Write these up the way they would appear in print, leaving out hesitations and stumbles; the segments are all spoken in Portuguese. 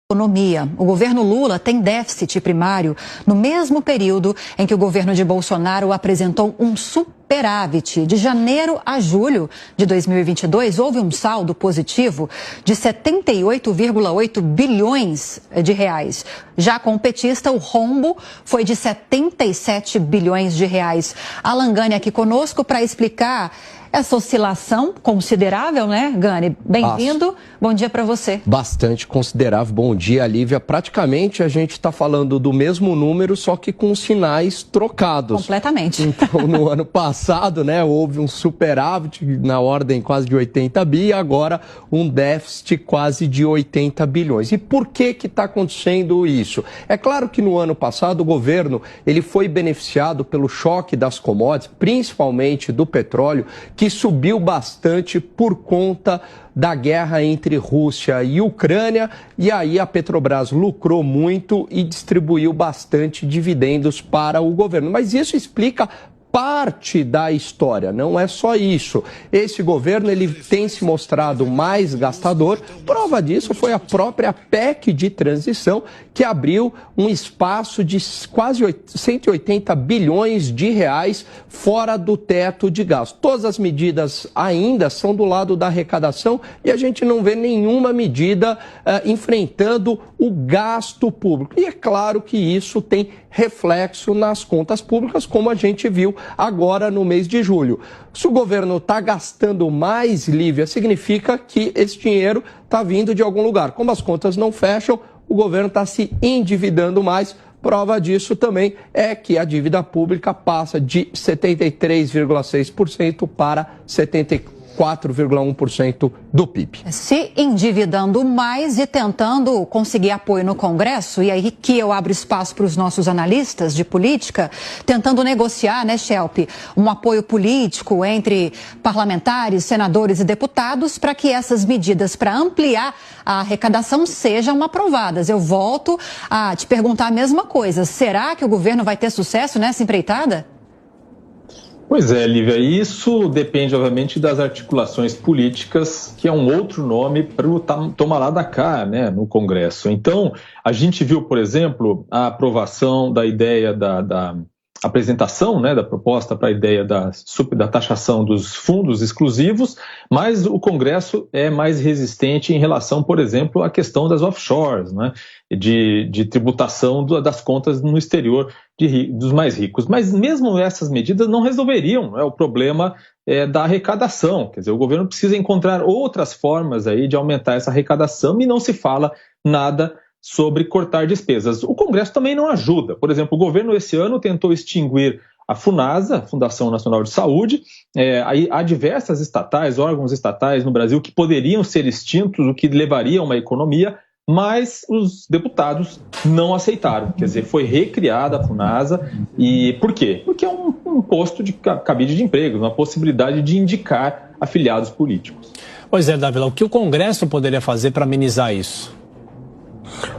Economia. O governo Lula tem déficit primário no mesmo período em que o governo de Bolsonaro apresentou um superávit. De janeiro a julho de 2022, houve um saldo positivo de 78,8 bilhões de reais. Já com o petista, o rombo foi de 77 bilhões de reais. Alan Gani aqui conosco para explicar essa oscilação considerável, né, Gani? Bem-vindo. Bom dia para você. Bastante considerável. Bom dia, Lívia. Praticamente a gente está falando do mesmo número, só que com sinais trocados. Completamente. Então, no ano passado, né, houve um superávit na ordem quase de 80 bi e agora um déficit quase de 80 bilhões. E por que está acontecendo isso? É claro que no ano passado o governo ele foi beneficiado pelo choque das commodities, principalmente do petróleo, que subiu bastante por conta da guerra entre Rússia e Ucrânia, e aí a Petrobras lucrou muito e distribuiu bastante dividendos para o governo. Mas isso explica parte da história, não é só isso. Esse governo ele tem se mostrado mais gastador. Prova disso foi a própria PEC de transição, que abriu um espaço de quase 180 bilhões de reais fora do teto de gasto. Todas as medidas ainda são do lado da arrecadação e a gente não vê nenhuma medida enfrentando o gasto público. E é claro que isso tem reflexo nas contas públicas, como a gente viu agora no mês de julho. Se o governo está gastando mais, Lívia, significa que esse dinheiro está vindo de algum lugar. Como as contas não fecham, o governo está se endividando mais. Prova disso também é que a dívida pública passa de 73,6% para 74,1% do PIB. Se endividando mais e tentando conseguir apoio no Congresso, e aí que eu abro espaço para os nossos analistas de política, tentando negociar, né, Schelp, um apoio político entre parlamentares, senadores e deputados para que essas medidas para ampliar a arrecadação sejam aprovadas. Eu volto a te perguntar a mesma coisa. Será que o governo vai ter sucesso nessa empreitada? Pois é, Lívia, isso depende, obviamente, das articulações políticas, que é um outro nome para o toma lá da cá, né, no Congresso. Então, a gente viu, por exemplo, a aprovação da ideia da apresentação, né, da proposta para a ideia da taxação dos fundos exclusivos, mas o Congresso é mais resistente em relação, por exemplo, à questão das offshores, né, de tributação das contas no exterior dos mais ricos. Mas mesmo essas medidas não resolveriam, né, o problema da arrecadação. Quer dizer, o governo precisa encontrar outras formas aí de aumentar essa arrecadação e não se fala nada sobre cortar despesas. O Congresso também não ajuda. Por exemplo, o governo esse ano tentou extinguir a FUNASA, Fundação Nacional de Saúde. Há diversas estatais, órgãos estatais no Brasil que poderiam ser extintos, o que levaria a uma economia, mas os deputados não aceitaram. Quer dizer, foi recriada a FUNASA. E por quê? Porque é um posto de cabide de emprego, uma possibilidade de indicar afiliados políticos. Pois é, Dávila, o que o Congresso poderia fazer para amenizar isso?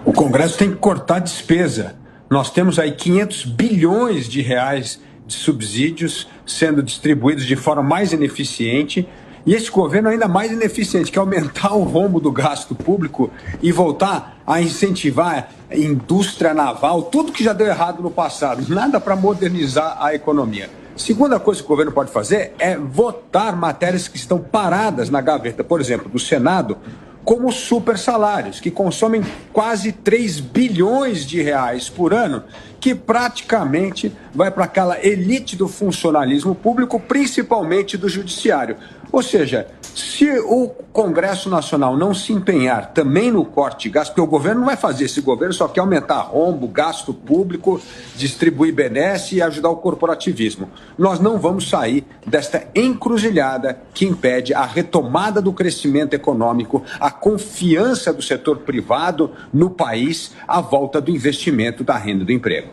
O Congresso tem que cortar despesa. Nós temos aí 500 bilhões de reais de subsídios sendo distribuídos de forma mais ineficiente. E esse governo ainda mais ineficiente, que é aumentar o rombo do gasto público e voltar a incentivar a indústria naval, tudo que já deu errado no passado, nada para modernizar a economia. Segunda coisa que o governo pode fazer é votar matérias que estão paradas na gaveta, por exemplo, do Senado, como super salários, que consomem quase 3 bilhões de reais por ano, que praticamente vai para aquela elite do funcionalismo público, principalmente do judiciário. Ou seja, se o Congresso Nacional não se empenhar também no corte de gasto, porque o governo não vai fazer, esse governo só quer aumentar rombo, gasto público, distribuir benesse e ajudar o corporativismo. Nós não vamos sair desta encruzilhada que impede a retomada do crescimento econômico, a confiança do setor privado no país, a volta do investimento, da renda e do emprego.